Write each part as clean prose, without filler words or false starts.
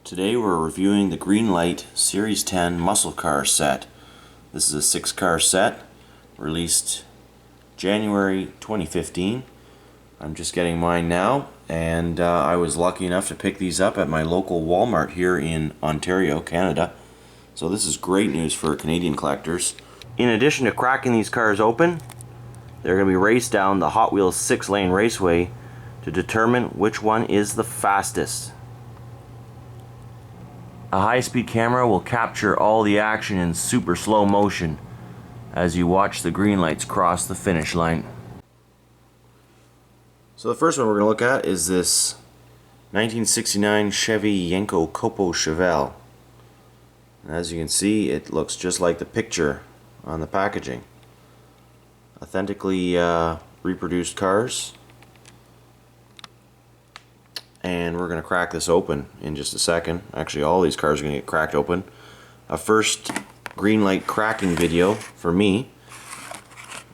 Today we're reviewing the Greenlight Series 10 muscle car set. This is a 6-car set released January 2015. I'm just getting mine now, and I was lucky enough to pick these up at my local Walmart here in Ontario, Canada. So this is great news for Canadian collectors. In addition to cracking these cars open, they're going to be raced down the Hot Wheels 6-lane raceway to determine which one is the fastest. A high-speed camera will capture all the action in super slow motion as you watch the green lights cross the finish line. So the first one we're going to look at is this 1969 Chevy Gt350 Chevelle. As you can see, it looks just like the picture on the packaging. Authentically reproduced cars. And we're going to crack this open in just a second. Actually, all these cars are going to get cracked open. A first Greenlight cracking video for me.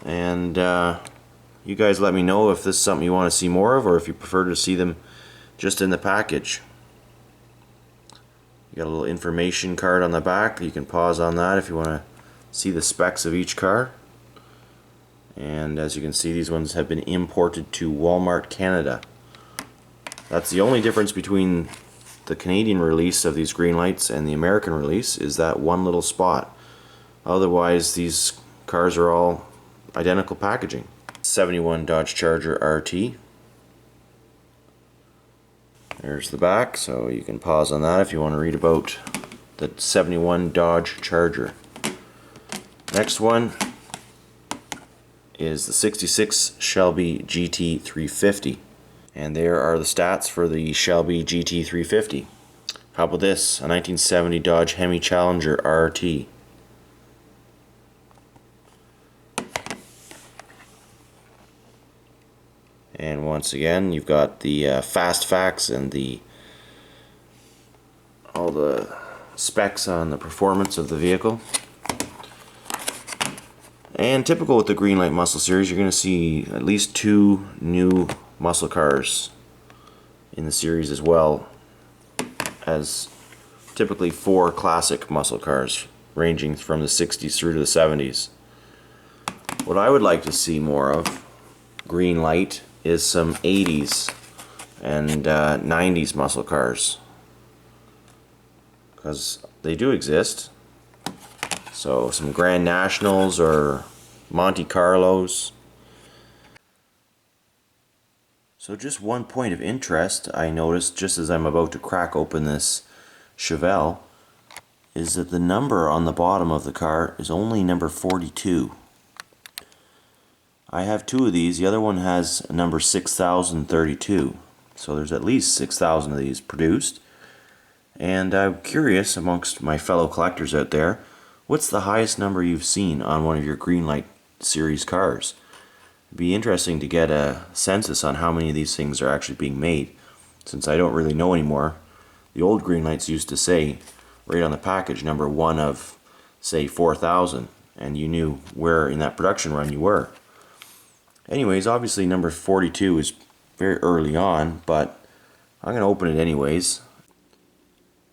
And you guys let me know if this is something you want to see more of, or if you prefer to see them just in the package. You got a little information card on the back. You can pause on that if you want to see the specs of each car. And as you can see, these ones have been imported to Walmart, Canada. That's the only difference between the Canadian release of these Greenlights and the American release, is that one little spot. Otherwise, these cars are all identical packaging. 71 Dodge Charger RT. There's the back, so you can pause on that if you want to read about the 71 Dodge Charger. Next one is the 66 Shelby Gt350. And there are the stats for the Shelby Gt350. How about this? A 1970 Dodge Hemi Challenger RT. And once again, you've got the fast facts and all the specs on the performance of the vehicle. And typical with the Greenlight Muscle Series, you're going to see at least 2 new muscle cars in the series, as well as typically 4 classic muscle cars ranging from the 60s through to the 70s. What I would like to see more of, Greenlight, is some 80s and 90s muscle cars, because they do exist. So some Grand Nationals or Monte Carlos. So just one point of interest I noticed just as I'm about to crack open this Chevelle is that the number on the bottom of the car is only number 42. I have 2 of these. The other one has number 6032. So there's at least 6,000 of these produced. And I'm curious, amongst my fellow collectors out there, what's the highest number you've seen on one of your Greenlight series cars? It'd be interesting to get a census on how many of these things are actually being made, since I don't really know anymore. The old Greenlights used to say right on the package number 1 of, say, 4,000, and you knew where in that production run you were. Anyways, obviously number 42 is very early on, but I'm going to open it anyways.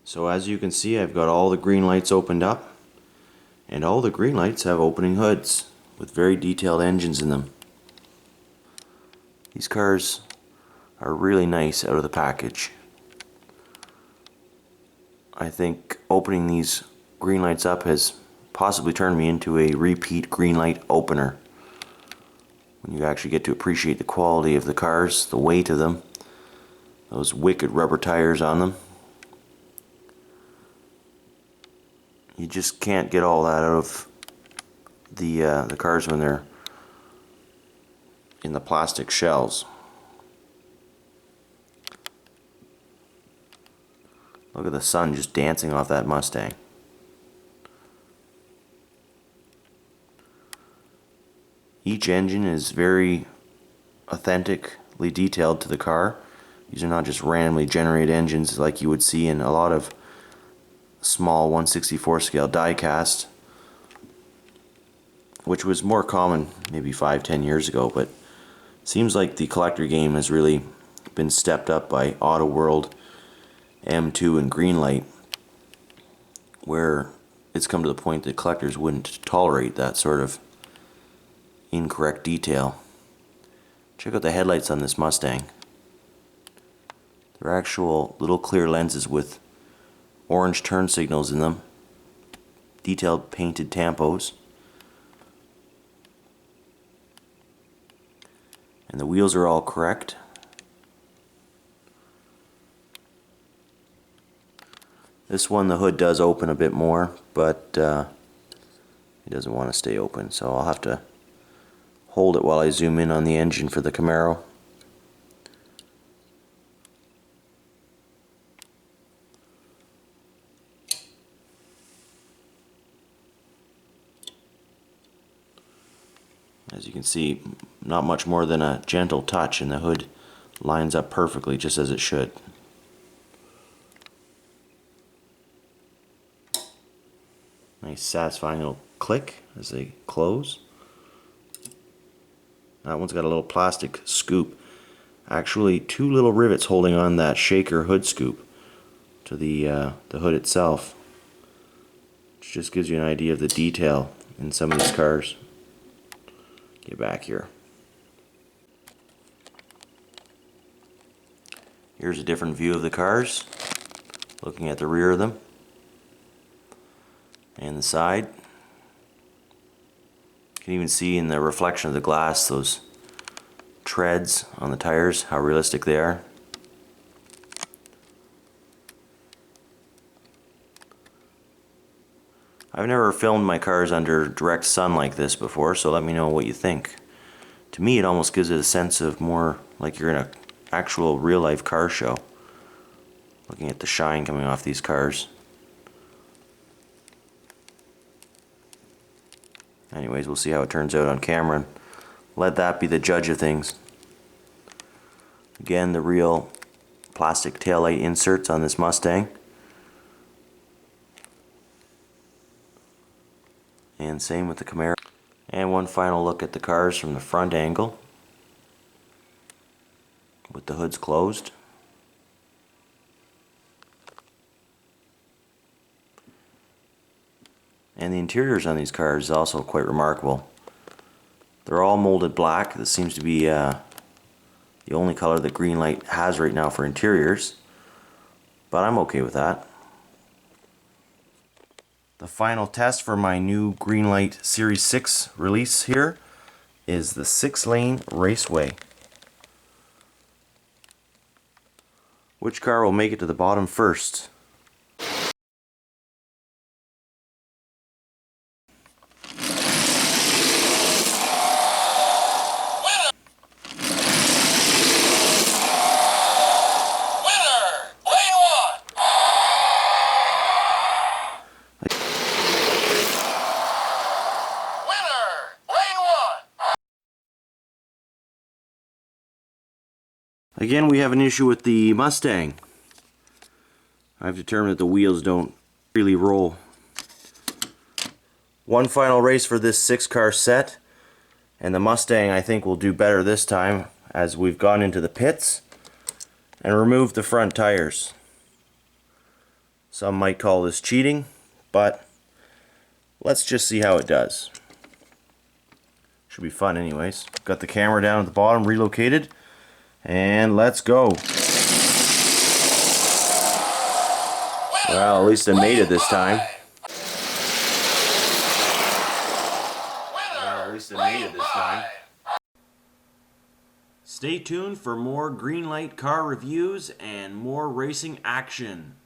So as you can see, I've got all the Greenlights opened up, and all the Greenlights have opening hoods with very detailed engines in them. These cars are really nice out of the package. I think opening these Greenlights up has possibly turned me into a repeat Greenlight opener. When you actually get to appreciate the quality of the cars, the weight of them, those wicked rubber tires on them. You just can't get all that out of the cars when they're in the plastic shells. Look at the sun just dancing off that Mustang. Each engine is very authentically detailed to the car. These are not just randomly generated engines like you would see in a lot of small 1/64 scale die-cast, which was more common maybe 5-10 years ago, but seems like the collector game has really been stepped up by Auto World M2 and Greenlight, where it's come to the point that collectors wouldn't tolerate that sort of incorrect detail. Check out the headlights on this Mustang. They're actual little clear lenses with orange turn signals in them, detailed painted tampos, and the wheels are all correct. This one, the hood does open a bit more, but it doesn't want to stay open, so I'll have to hold it while I zoom in on the engine for the Camaro. As you can see, not much more than a gentle touch, and the hood lines up perfectly, just as it should. Nice satisfying little click as they close. That one's got a little plastic scoop. Actually, two little rivets holding on that shaker hood scoop to the hood itself. Which just gives you an idea of the detail in some of these cars. Get back here. Here's a different view of the cars, looking at the rear of them and the side. You can even see in the reflection of the glass those treads on the tires, how realistic they are. I've never filmed my cars under direct sun like this before, so let me know what you think. To me, it almost gives it a sense of more like you're in an actual real-life car show, looking at the shine coming off these cars. Anyways, we'll see how it turns out on camera, and let that be the judge of things. Again, the real plastic taillight inserts on this Mustang. And same with the Camaro. And one final look at the cars from the front angle, with the hoods closed. And the interiors on these cars is also quite remarkable. They're all molded black. This seems to be the only color that Greenlight has right now for interiors, but I'm okay with that. The final test for my new Greenlight Series 6 release here is the 6-lane Raceway. Which car will make it to the bottom first? Again, we have an issue with the Mustang. I've determined that the wheels don't really roll. One final race for this 6-car set, and the Mustang I think will do better this time, as we've gone into the pits and removed the front tires. Some might call this cheating, but let's just see how it does. Should be fun anyways. Got the camera down at the bottom, relocated. And let's go. Well, at least I made it this time. Well, at least I made it this time. Stay tuned for more Greenlight car reviews and more racing action.